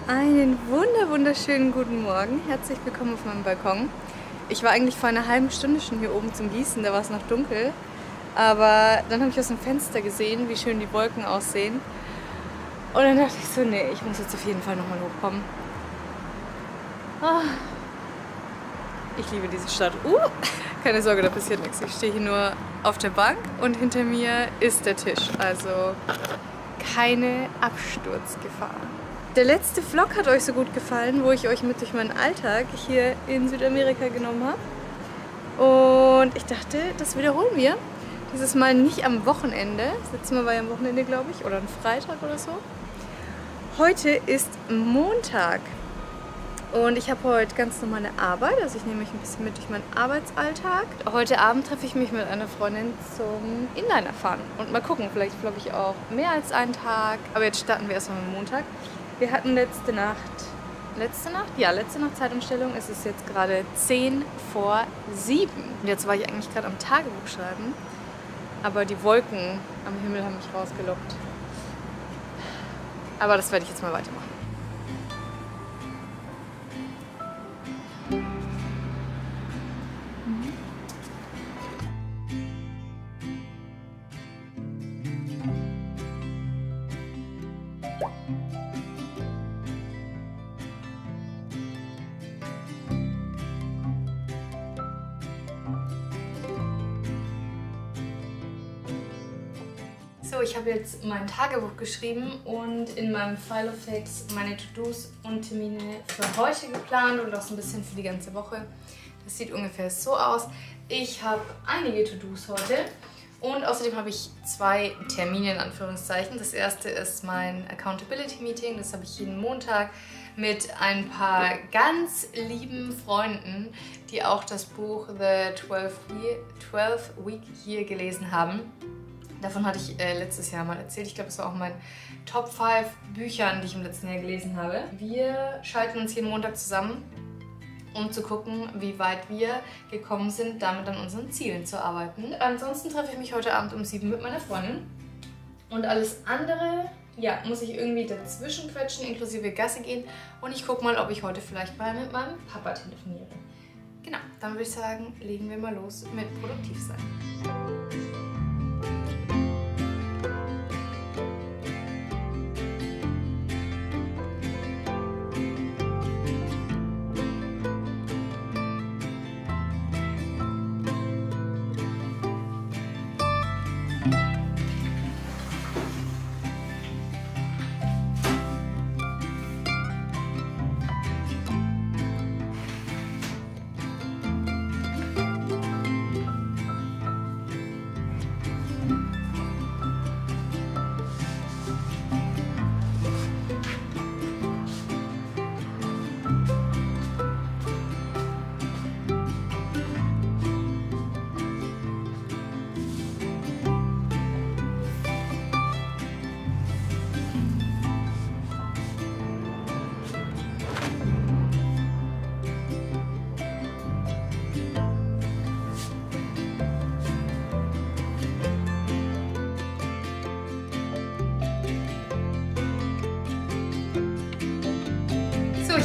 Einen wunderschönen guten Morgen. Herzlich willkommen auf meinem Balkon. Ich war eigentlich vor einer halben Stunde schon hier oben zum Gießen, da war es noch dunkel. Aber dann habe ich aus dem Fenster gesehen, wie schön die Wolken aussehen. Und dann dachte ich so, nee, ich muss jetzt auf jeden Fall nochmal hochkommen. Ich liebe diese Stadt. Keine Sorge, da passiert nichts. Ich stehe hier nur auf der Bank und hinter mir ist der Tisch. Also keine Absturzgefahr. Der letzte Vlog hat euch so gut gefallen, wo ich euch mit durch meinen Alltag hier in Südamerika genommen habe. Und ich dachte, das wiederholen wir. Dieses Mal nicht am Wochenende. Das letzte Mal war ja am Wochenende, glaube ich, oder ein Freitag oder so. Heute ist Montag. Und ich habe heute ganz normale Arbeit, also ich nehme mich ein bisschen mit durch meinen Arbeitsalltag. Heute Abend treffe ich mich mit einer Freundin zum Inliner-Fahren. Und mal gucken, vielleicht vlogge ich auch mehr als einen Tag. Aber jetzt starten wir erstmal mit Montag. Wir hatten letzte Nacht Zeitumstellung. Es ist jetzt gerade 6:50. Und jetzt war ich eigentlich gerade am Tagebuch schreiben. Aber die Wolken am Himmel haben mich rausgelockt. Aber das werde ich jetzt mal weitermachen. So, ich habe jetzt mein Tagebuch geschrieben und in meinem File of Facts meine To-Dos und Termine für heute geplant und auch so ein bisschen für die ganze Woche. Das sieht ungefähr so aus. Ich habe einige To-Dos heute und außerdem habe ich 2 Termine in Anführungszeichen. Das erste ist mein Accountability Meeting, das habe ich jeden Montag mit ein paar ganz lieben Freunden, die auch das Buch The 12 Week Year gelesen haben. Davon hatte ich letztes Jahr mal erzählt. Ich glaube, es war auch mein Top 5 Büchern, die ich im letzten Jahr gelesen habe. Wir schalten uns jeden Montag zusammen, um zu gucken, wie weit wir gekommen sind, damit an unseren Zielen zu arbeiten. Ansonsten treffe ich mich heute Abend um 7 mit meiner Freundin. Und alles andere, ja, muss ich irgendwie dazwischen quetschen, inklusive Gassi gehen. Und ich gucke mal, ob ich heute vielleicht mal mit meinem Papa telefoniere. Genau, dann würde ich sagen, legen wir mal los mit produktiv sein.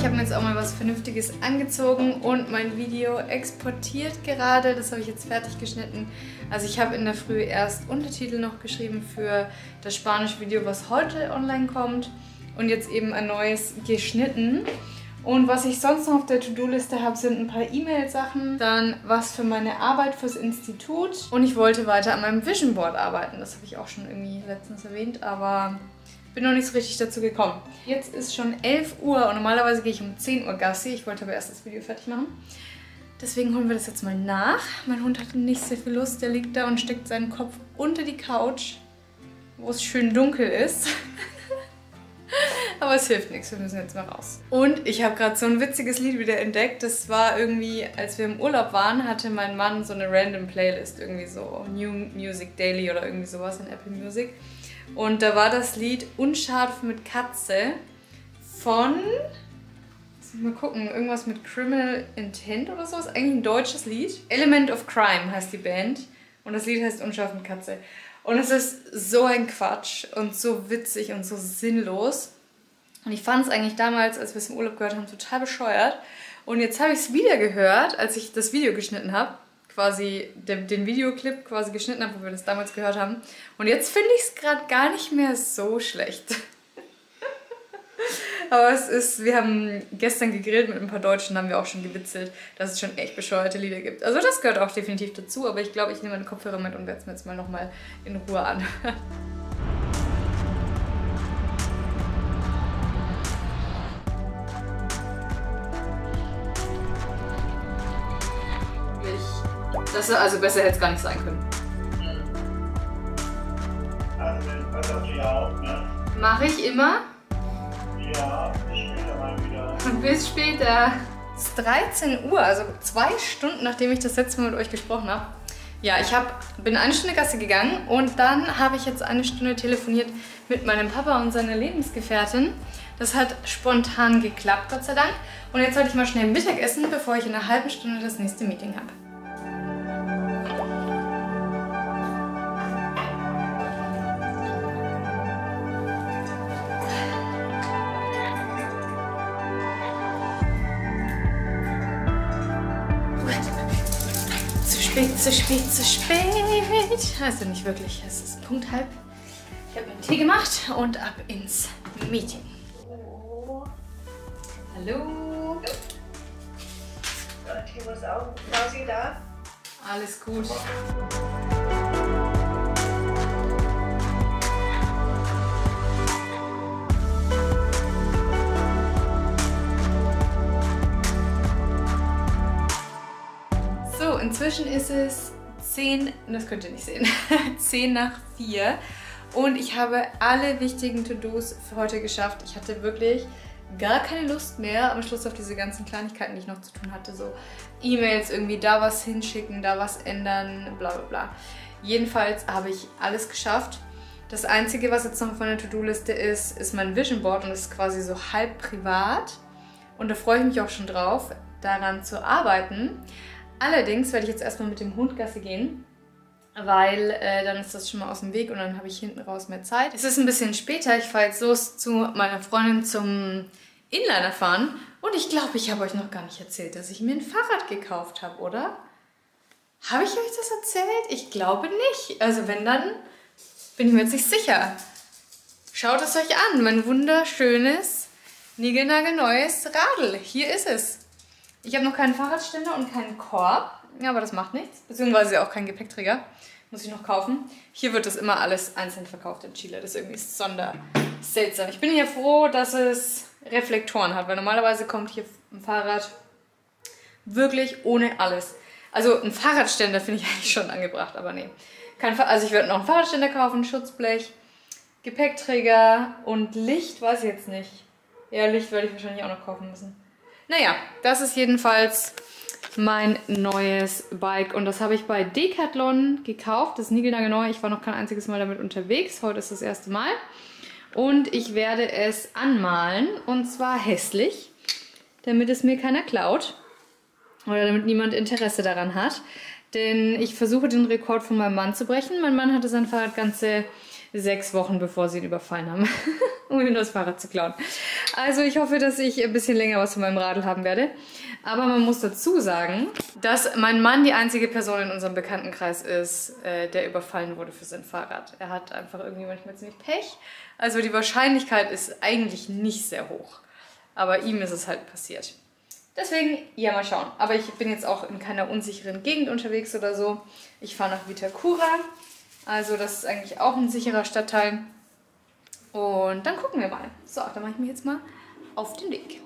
ich habe mir jetzt auch mal was Vernünftiges angezogen und mein Video exportiert gerade. Das habe ich jetzt fertig geschnitten. Also ich habe in der Früh erst Untertitel noch geschrieben für das spanische Video, was heute online kommt. Und jetzt eben ein neues geschnitten. Und was ich sonst noch auf der To-Do-Liste habe, sind ein paar E-Mail-Sachen. Dann was für meine Arbeit fürs Institut. Und ich wollte weiter an meinem Vision Board arbeiten. Das habe ich auch schon irgendwie letztens erwähnt, aber bin noch nicht so richtig dazu gekommen. Jetzt ist schon 11 Uhr und normalerweise gehe ich um 10 Uhr Gassi. Ich wollte aber erst das Video fertig machen. Deswegen holen wir das jetzt mal nach. Mein Hund hatte nicht sehr viel Lust. Der liegt da und steckt seinen Kopf unter die Couch, wo es schön dunkel ist. Aber es hilft nichts, wir müssen jetzt mal raus. Und ich habe gerade so ein witziges Lied wieder entdeckt. Das war irgendwie, als wir im Urlaub waren, hatte mein Mann so eine random Playlist. Irgendwie so New Music Daily oder irgendwie sowas in Apple Music. Und da war das Lied Unscharf mit Katze von, lass mich mal gucken, irgendwas mit Criminal Intent oder so. Ist eigentlich ein deutsches Lied. Element of Crime heißt die Band und das Lied heißt Unscharf mit Katze. Und es ist so ein Quatsch und so witzig und so sinnlos. Und ich fand es eigentlich damals, als wir es im Urlaub gehört haben, total bescheuert. Und jetzt habe ich es wieder gehört, als ich das Video geschnitten habe. Quasi den Videoclip quasi geschnitten habe, wo wir das damals gehört haben. Und jetzt finde ich es gerade gar nicht mehr so schlecht. Aber es ist, wir haben gestern gegrillt mit ein paar Deutschen, haben wir auch schon gewitzelt, dass es schon echt bescheuerte Lieder gibt. Also das gehört auch definitiv dazu, aber ich glaube, ich nehme meine Kopfhörer mit und werde es mir jetzt mal nochmal in Ruhe anhören. Das also besser hätte es gar nicht sein können. Also den Passier auch, ne? Mache ich immer. Ja, bis später mal wieder. Bis später. Es ist 13 Uhr, also 2 Stunden, nachdem ich das letzte Mal mit euch gesprochen habe. Ja, ich bin 1 Stunde Gassi gegangen und dann habe ich jetzt 1 Stunde telefoniert mit meinem Papa und seiner Lebensgefährtin. Das hat spontan geklappt, Gott sei Dank. Und jetzt sollte ich mal schnell Mittag essen, bevor ich in einer halben Stunde das nächste Meeting habe. Zu spät, zu spät. Also nicht wirklich, es ist Punkt halb. Ich habe mir einen Tee gemacht und ab ins Meeting. Oh. Hallo. Timo ist auch quasi da. Alles gut. So, inzwischen ist es 10, das könnt ihr nicht sehen, 10 nach 4 und ich habe alle wichtigen To-Dos für heute geschafft. Ich hatte wirklich gar keine Lust mehr am Schluss auf diese ganzen Kleinigkeiten, die ich noch zu tun hatte. So E-Mails, irgendwie da was hinschicken, da was ändern, bla bla bla. Jedenfalls habe ich alles geschafft. Das Einzige, was jetzt noch auf meiner To-Do-Liste ist mein Vision Board und das ist quasi so halb privat. Und da freue ich mich auch schon drauf, daran zu arbeiten. Allerdings werde ich jetzt erstmal mit dem Hund Gassi gehen, weil dann ist das schon mal aus dem Weg und dann habe ich hinten raus mehr Zeit. Es ist ein bisschen später, ich fahre jetzt los zu meiner Freundin zum Inliner fahren und ich glaube, ich habe euch noch gar nicht erzählt, dass ich mir ein Fahrrad gekauft habe, oder? Habe ich euch das erzählt? Ich glaube nicht. Also wenn, dann bin ich mir jetzt nicht sicher. Schaut es euch an, mein wunderschönes, niegelnagelneues Radl. Hier ist es. Ich habe noch keinen Fahrradständer und keinen Korb, ja, aber das macht nichts. Beziehungsweise auch keinen Gepäckträger, muss ich noch kaufen. Hier wird das immer alles einzeln verkauft in Chile, das ist irgendwie seltsam. Ich bin hier froh, dass es Reflektoren hat, weil normalerweise kommt hier ein Fahrrad wirklich ohne alles. Also ein Fahrradständer finde ich eigentlich schon angebracht, aber nee. Also ich werde noch einen Fahrradständer kaufen, Schutzblech, Gepäckträger und Licht, weiß ich jetzt nicht. Ja, Licht werde ich wahrscheinlich auch noch kaufen müssen. Naja, das ist jedenfalls mein neues Bike und das habe ich bei Decathlon gekauft. Das ist niegelnagelneu. Ich war noch kein einziges Mal damit unterwegs. Heute ist das erste Mal. Und ich werde es anmalen und zwar hässlich, damit es mir keiner klaut oder damit niemand Interesse daran hat. denn ich versuche den Rekord von meinem Mann zu brechen. Mein Mann hatte sein Fahrrad ganze 6 Wochen, bevor sie ihn überfallen haben, um ihm das Fahrrad zu klauen. Also ich hoffe, dass ich ein bisschen länger was von meinem Radl haben werde. Aber man muss dazu sagen, dass mein Mann die einzige Person in unserem Bekanntenkreis ist, der überfallen wurde für sein Fahrrad. Er hat einfach irgendwie manchmal ziemlich Pech. Also die Wahrscheinlichkeit ist eigentlich nicht sehr hoch. Aber ihm ist es halt passiert. Deswegen, ja, mal schauen. Aber ich bin jetzt auch in keiner unsicheren Gegend unterwegs oder so. Ich fahre nach Vitacura. Also das ist eigentlich auch ein sicherer Stadtteil. Und dann gucken wir mal. So, dann mache ich mich jetzt mal auf den Weg.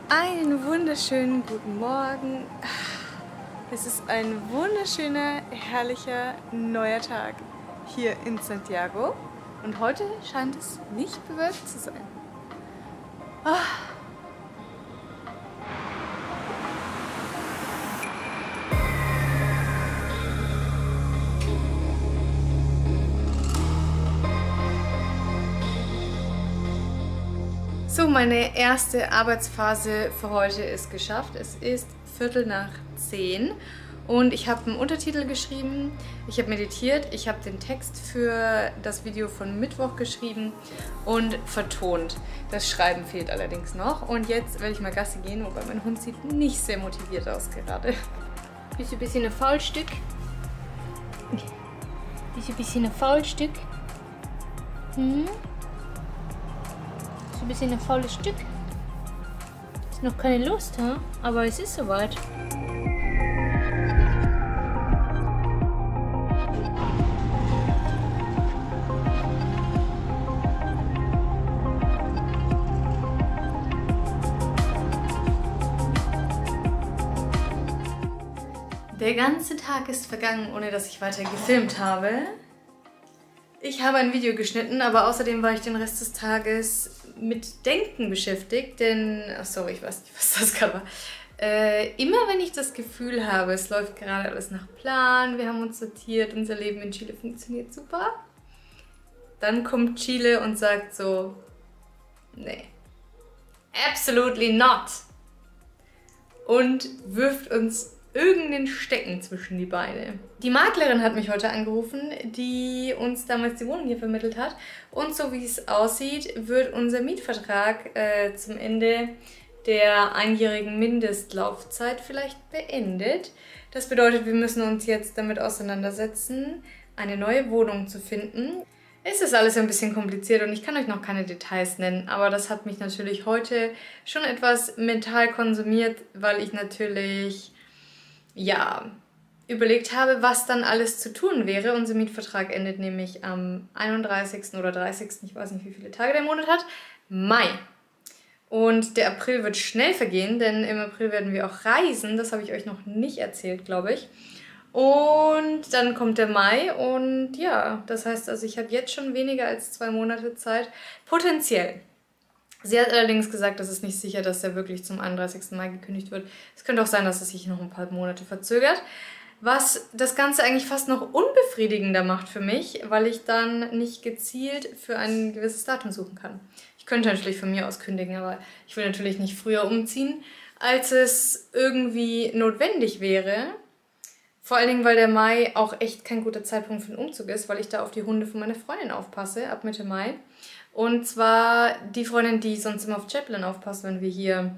Einen wunderschönen guten Morgen. Es ist ein wunderschöner, herrlicher, neuer Tag hier in Santiago. Und heute scheint es nicht bewölkt zu sein. So, meine erste Arbeitsphase für heute ist geschafft. Es ist 10:15 und ich habe einen Untertitel geschrieben, ich habe meditiert, ich habe den Text für das Video von Mittwoch geschrieben und vertont. Das Schreiben fehlt allerdings noch und jetzt werde ich mal Gassi gehen, wobei mein Hund sieht nicht sehr motiviert aus gerade. Bist du ein bisschen ein Faulstück? Bist du ein bisschen ein Faulstück? Ein bisschen ein faules Stück. Ist noch keine Lust, ha? Aber es ist soweit. Der ganze Tag ist vergangen, ohne dass ich weiter gefilmt habe. Ich habe ein Video geschnitten, aber außerdem war ich den Rest des Tages mit Denken beschäftigt, denn, ach sorry, ich weiß nicht, was das gerade war. Immer wenn ich das Gefühl habe, es läuft gerade alles nach Plan, wir haben uns sortiert, unser Leben in Chile funktioniert super, dann kommt Chile und sagt so, nee, absolutely not. Und wirft uns irgendeinen Stecken zwischen die Beine. Die Maklerin hat mich heute angerufen, die uns damals die Wohnung hier vermittelt hat. Und so wie es aussieht, wird unser Mietvertrag zum Ende der einjährigen Mindestlaufzeit vielleicht beendet. Das bedeutet, wir müssen uns jetzt damit auseinandersetzen, eine neue Wohnung zu finden. Es ist alles ein bisschen kompliziert und ich kann euch noch keine Details nennen, aber das hat mich natürlich heute schon etwas mental konsumiert, weil ich natürlich ja, überlegt habe, was dann alles zu tun wäre. Unser Mietvertrag endet nämlich am 31. oder 30., ich weiß nicht, wie viele Tage der Monat hat, Mai. Und der April wird schnell vergehen, denn im April werden wir auch reisen. Das habe ich euch noch nicht erzählt, glaube ich. Und dann kommt der Mai und ja, das heißt also, ich habe jetzt schon weniger als 2 Monate Zeit, potenziell. Sie hat allerdings gesagt, es ist nicht sicher, dass er wirklich zum 31. Mai gekündigt wird. Es könnte auch sein, dass es sich noch ein paar Monate verzögert. Was das Ganze eigentlich fast noch unbefriedigender macht für mich, weil ich dann nicht gezielt für ein gewisses Datum suchen kann. Ich könnte natürlich von mir aus kündigen, aber ich will natürlich nicht früher umziehen, als es irgendwie notwendig wäre. Vor allen Dingen, weil der Mai auch echt kein guter Zeitpunkt für einen Umzug ist, weil ich da auf die Hunde von meiner Freundin aufpasse, ab Mitte Mai. Und zwar die Freundin, die sonst immer auf Chaplin aufpasst, wenn wir hier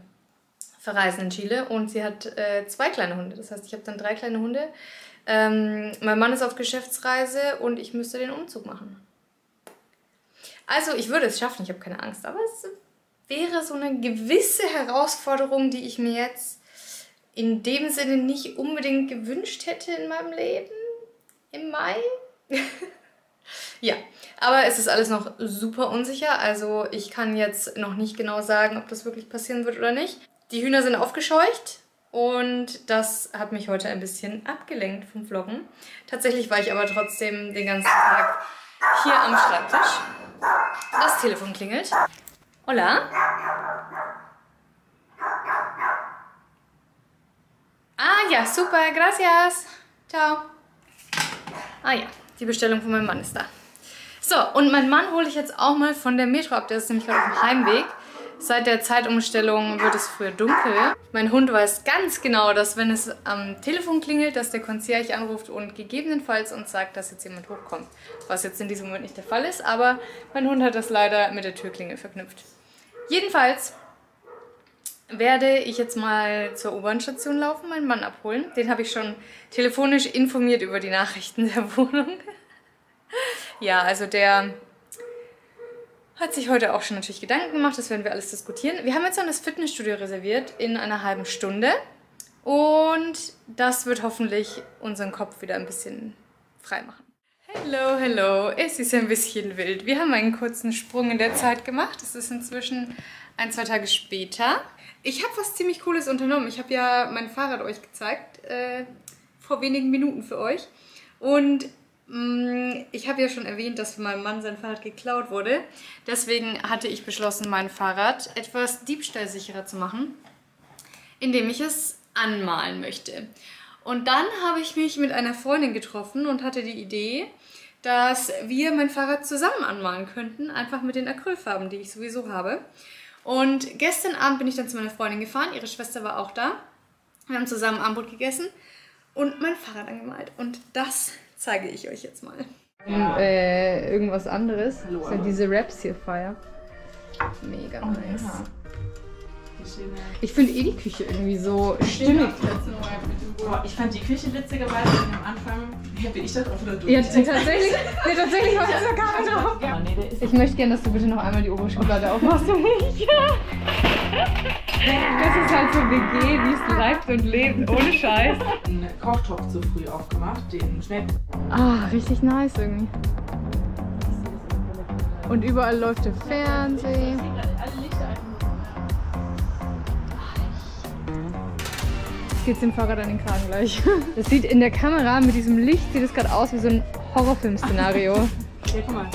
verreisen in Chile. Und sie hat 2 kleine Hunde. Das heißt, ich habe dann 3 kleine Hunde. Mein Mann ist auf Geschäftsreise und ich müsste den Umzug machen. Also ich würde es schaffen, ich habe keine Angst, aber es wäre so eine gewisse Herausforderung, die ich mir jetzt in dem Sinne nicht unbedingt gewünscht hätte in meinem Leben im Mai. Ja, aber es ist alles noch super unsicher, also ich kann jetzt noch nicht genau sagen, ob das wirklich passieren wird oder nicht. Die Hühner sind aufgescheucht und das hat mich heute ein bisschen abgelenkt vom Vloggen. Tatsächlich war ich aber trotzdem den ganzen Tag hier am Schreibtisch. Das Telefon klingelt. Hola? Ah ja, super, gracias. Ciao. Ah ja, die Bestellung von meinem Mann ist da. So, und meinen Mann hole ich jetzt auch mal von der Metro ab. Der ist nämlich gerade auf dem Heimweg. Seit der Zeitumstellung wird es früher dunkel. Mein Hund weiß ganz genau, dass wenn es am Telefon klingelt, dass der Concierge anruft und gegebenenfalls uns sagt, dass jetzt jemand hochkommt. Was jetzt in diesem Moment nicht der Fall ist, aber mein Hund hat das leider mit der Türklingel verknüpft. Jedenfalls werde ich jetzt mal zur U-Bahn-Station laufen, meinen Mann abholen. Den habe ich schon telefonisch informiert über die Nachrichten der Wohnung. Ja, also der hat sich heute auch schon natürlich Gedanken gemacht, das werden wir alles diskutieren. Wir haben jetzt noch das Fitnessstudio reserviert in einer halben Stunde und das wird hoffentlich unseren Kopf wieder ein bisschen frei machen. Hello, hello, es ist ein bisschen wild. Wir haben einen kurzen Sprung in der Zeit gemacht. Es ist inzwischen 1-2 Tage später. Ich habe was ziemlich Cooles unternommen. Ich habe ja mein Fahrrad euch gezeigt, vor wenigen Minuten für euch. Und ich habe ja schon erwähnt, dass von meinem Mann sein Fahrrad geklaut wurde. Deswegen hatte ich beschlossen, mein Fahrrad etwas diebstahlsicherer zu machen, indem ich es anmalen möchte. Und dann habe ich mich mit einer Freundin getroffen und hatte die Idee, dass wir mein Fahrrad zusammen anmalen könnten, einfach mit den Acrylfarben, die ich sowieso habe. Und gestern Abend bin ich dann zu meiner Freundin gefahren, ihre Schwester war auch da. Wir haben zusammen Abendbrot gegessen und mein Fahrrad angemalt. Und das zeige ich euch jetzt mal. Irgendwas anderes. Das ist ja diese Raps hier feier. Mega nice. Ja. Ich finde eh die Küche irgendwie so stimmig. Boah, ich fand die Küche witzigerweise am Anfang, bin ich da drauf oder du? Ja, tatsächlich war das ja gar nicht drauf. Ja. Ich möchte gerne, dass du bitte noch einmal die obere Schublade aufmachst für mich. Das ist halt so WG, wie es lebt und lebt, ohne Scheiß. Einen Kochtopf zu früh aufgemacht, den schnell. Ah, richtig nice irgendwie. Und überall läuft der Fernseher. Geht's dem Fahrrad an den Kragen gleich. Das sieht in der Kamera mit diesem Licht, sieht es gerade aus wie so ein Horrorfilm-Szenario. Ja, guck mal.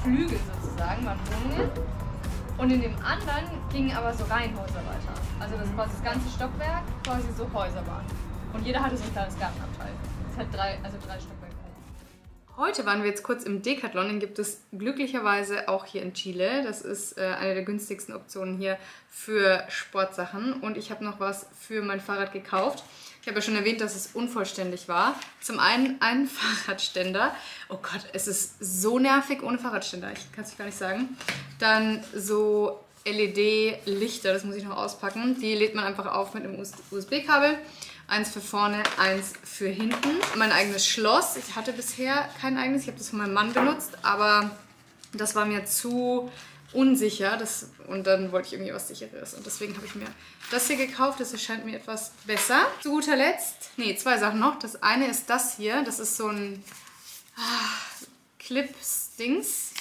Flügel sozusagen, waren Wohnungen. Und in dem anderen gingen aber so Reihenhäuser weiter. Also das quasi das ganze Stockwerk quasi so Häuser waren. Und jeder hatte so ein kleines Gartenabteil. Es hat drei Stockwerke hoch. Heute waren wir jetzt kurz im Decathlon, den gibt es glücklicherweise auch hier in Chile. Das ist eine der günstigsten Optionen hier für Sportsachen. Und ich habe noch was für mein Fahrrad gekauft. Ich habe ja schon erwähnt, dass es unvollständig war. Zum einen einen Fahrradständer. Oh Gott, es ist so nervig ohne Fahrradständer. Ich kann es gar nicht sagen. Dann so LED-Lichter, das muss ich noch auspacken. Die lädt man einfach auf mit einem USB-Kabel. Eins für vorne, eins für hinten. Mein eigenes Schloss. Ich hatte bisher kein eigenes. Ich habe das von meinem Mann benutzt, aber das war mir zu unsicher und dann wollte ich irgendwie was Sicheres. Und deswegen habe ich mir das hier gekauft. Das erscheint mir etwas besser. Zu guter Letzt, nee, 2 Sachen noch. Das eine ist das hier. Das ist so ein Clips-Dings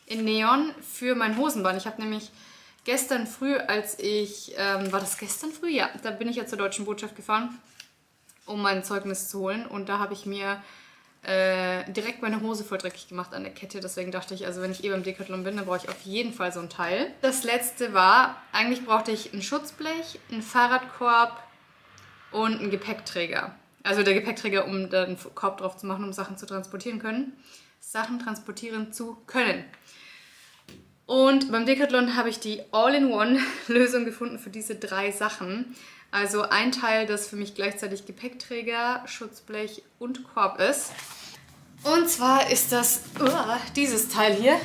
in Neon für mein Hosenband. Ich habe nämlich gestern früh, als ich, war das gestern früh? Ja, da bin ich ja zur Deutschen Botschaft gefahren, um mein Zeugnis zu holen. Und da habe ich mir direkt meine Hose voll dreckig gemacht an der Kette. Deswegen dachte ich, also wenn ich beim Decathlon bin, dann brauche ich auf jeden Fall so ein Teil. Das letzte war, eigentlich brauchte ich ein Schutzblech, einen Fahrradkorb und einen Gepäckträger. Also der Gepäckträger, um da einen Korb drauf zu machen, um Sachen zu transportieren zu können. Und beim Decathlon habe ich die All-in-One-Lösung gefunden für diese 3 Sachen. Also ein Teil, das für mich gleichzeitig Gepäckträger, Schutzblech und Korb ist. Und zwar ist das dieses Teil hier.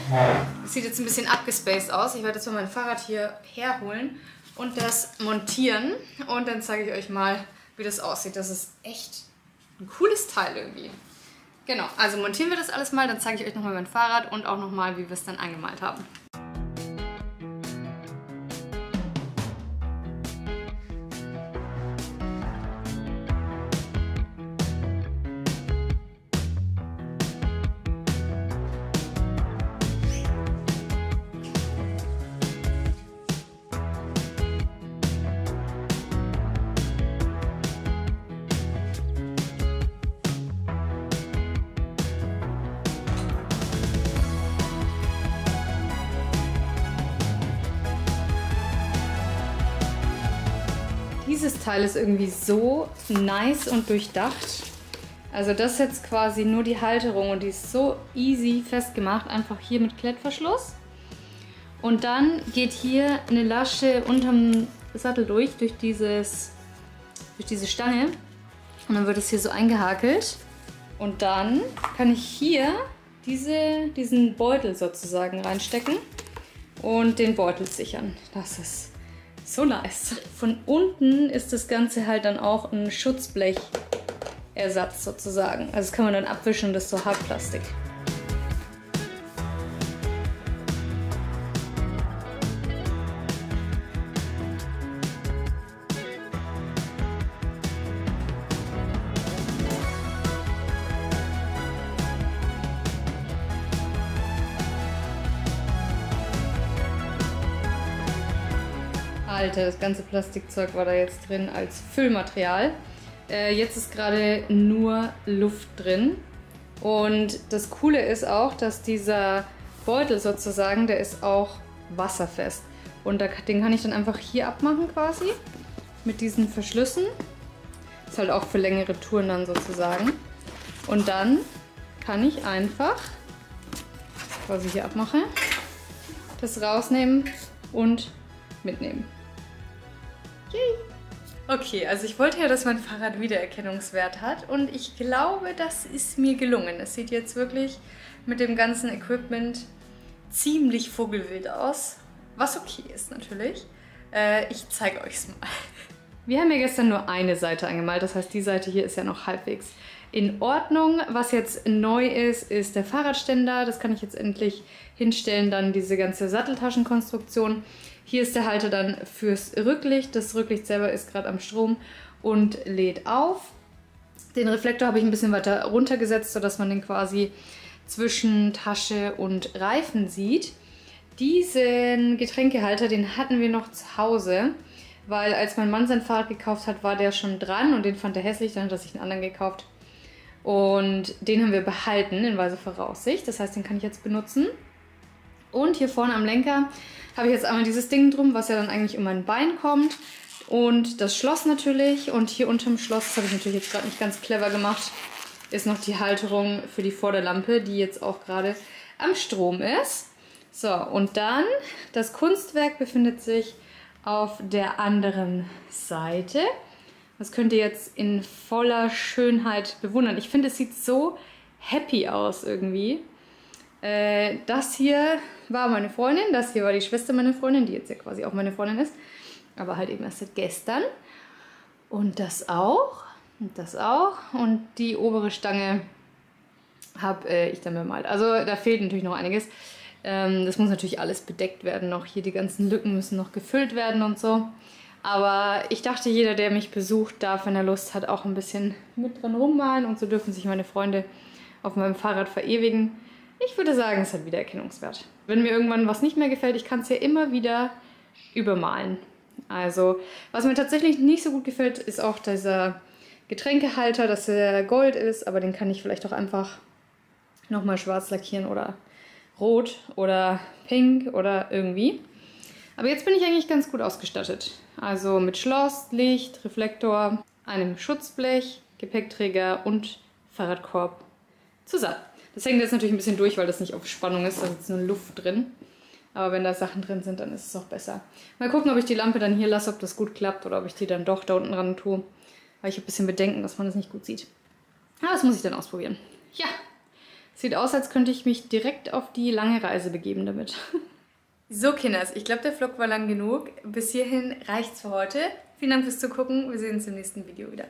Das sieht jetzt ein bisschen abgespaced aus. Ich werde jetzt mal mein Fahrrad hier herholen und das montieren. Und dann zeige ich euch mal, wie das aussieht. Das ist echt ein cooles Teil irgendwie. Genau, also montieren wir das alles mal. Dann zeige ich euch nochmal mein Fahrrad und auch nochmal, wie wir es dann angemalt haben. Dieses Teil ist irgendwie so nice und durchdacht. Also das ist jetzt quasi nur die Halterung und die ist so easy festgemacht. Einfach hier mit Klettverschluss. Und dann geht hier eine Lasche unterm Sattel durch diese Stange. Und dann wird es hier so eingehakelt. Und dann kann ich hier diesen Beutel sozusagen reinstecken und den Beutel sichern. Das ist so nice. Von unten ist das Ganze halt dann auch ein Schutzblechersatz sozusagen. Also das kann man dann abwischen und das ist so Hartplastik. Alter, das ganze Plastikzeug war da jetzt drin als Füllmaterial. Jetzt ist gerade nur Luft drin. Und das Coole ist auch, dass dieser Beutel sozusagen, der ist auch wasserfest. Und den kann ich dann einfach hier abmachen quasi. Mit diesen Verschlüssen. Ist halt auch für längere Touren dann sozusagen. Und dann kann ich einfach, quasi hier abmache, das rausnehmen und mitnehmen. Yay! Okay, also ich wollte ja, dass mein Fahrrad Wiedererkennungswert hat und ich glaube, das ist mir gelungen. Es sieht jetzt wirklich mit dem ganzen Equipment ziemlich vogelwild aus, was okay ist natürlich. Ich zeige euch's mal. Wir haben ja gestern nur eine Seite angemalt, das heißt, die Seite hier ist ja noch halbwegs in Ordnung. Was jetzt neu ist, ist der Fahrradständer. Das kann ich jetzt endlich hinstellen, dann diese ganze Satteltaschenkonstruktion. Hier ist der Halter dann fürs Rücklicht. Das Rücklicht selber ist gerade am Strom und lädt auf. Den Reflektor habe ich ein bisschen weiter runtergesetzt, sodass man den quasi zwischen Tasche und Reifen sieht. Diesen Getränkehalter, den hatten wir noch zu Hause, weil als mein Mann sein Fahrrad gekauft hat, war der schon dran und den fand er hässlich, dann hat er sich einen anderen gekauft. Und den haben wir behalten in weiser Voraussicht, das heißt, den kann ich jetzt benutzen. Und hier vorne am Lenker habe ich jetzt einmal dieses Ding drum, was ja dann eigentlich um mein Bein kommt. Und das Schloss natürlich. Und hier unterm Schloss, das habe ich natürlich jetzt gerade nicht ganz clever gemacht, ist noch die Halterung für die Vorderlampe, die jetzt auch gerade am Strom ist. So, und dann, das Kunstwerk befindet sich auf der anderen Seite. Das könnt ihr jetzt in voller Schönheit bewundern. Ich finde, es sieht so happy aus irgendwie. Das hier war meine Freundin, das hier war die Schwester meiner Freundin, die jetzt ja quasi auch meine Freundin ist. Aber halt eben erst seit gestern. Und das auch. Und das auch. Und die obere Stange habe ich dann bemalt. Also da fehlt natürlich noch einiges. Das muss natürlich alles bedeckt werden noch. Hier die ganzen Lücken müssen noch gefüllt werden und so. Aber ich dachte, jeder, der mich besucht, darf, wenn er Lust hat, auch ein bisschen mit dran rummalen. Und so dürfen sich meine Freunde auf meinem Fahrrad verewigen. Ich würde sagen, es hat Wiedererkennungswert. Wenn mir irgendwann was nicht mehr gefällt, ich kann es ja immer wieder übermalen. Also, was mir tatsächlich nicht so gut gefällt, ist auch dieser Getränkehalter, dass der Gold ist. Aber den kann ich vielleicht auch einfach nochmal schwarz lackieren oder rot oder pink oder irgendwie. Aber jetzt bin ich eigentlich ganz gut ausgestattet. Also mit Schloss, Licht, Reflektor, einem Schutzblech, Gepäckträger und Fahrradkorb zusammen. Das hängt jetzt natürlich ein bisschen durch, weil das nicht auf Spannung ist, da ist jetzt nur Luft drin. Aber wenn da Sachen drin sind, dann ist es auch besser. Mal gucken, ob ich die Lampe dann hier lasse, ob das gut klappt oder ob ich die dann doch da unten dran tue. Weil ich habe ein bisschen Bedenken, dass man das nicht gut sieht. Aber das muss ich dann ausprobieren. Ja, sieht aus, als könnte ich mich direkt auf die lange Reise begeben damit. So, Kinders, ich glaube, der Vlog war lang genug. Bis hierhin reicht's für heute. Vielen Dank fürs Zugucken. Wir sehen uns im nächsten Video wieder.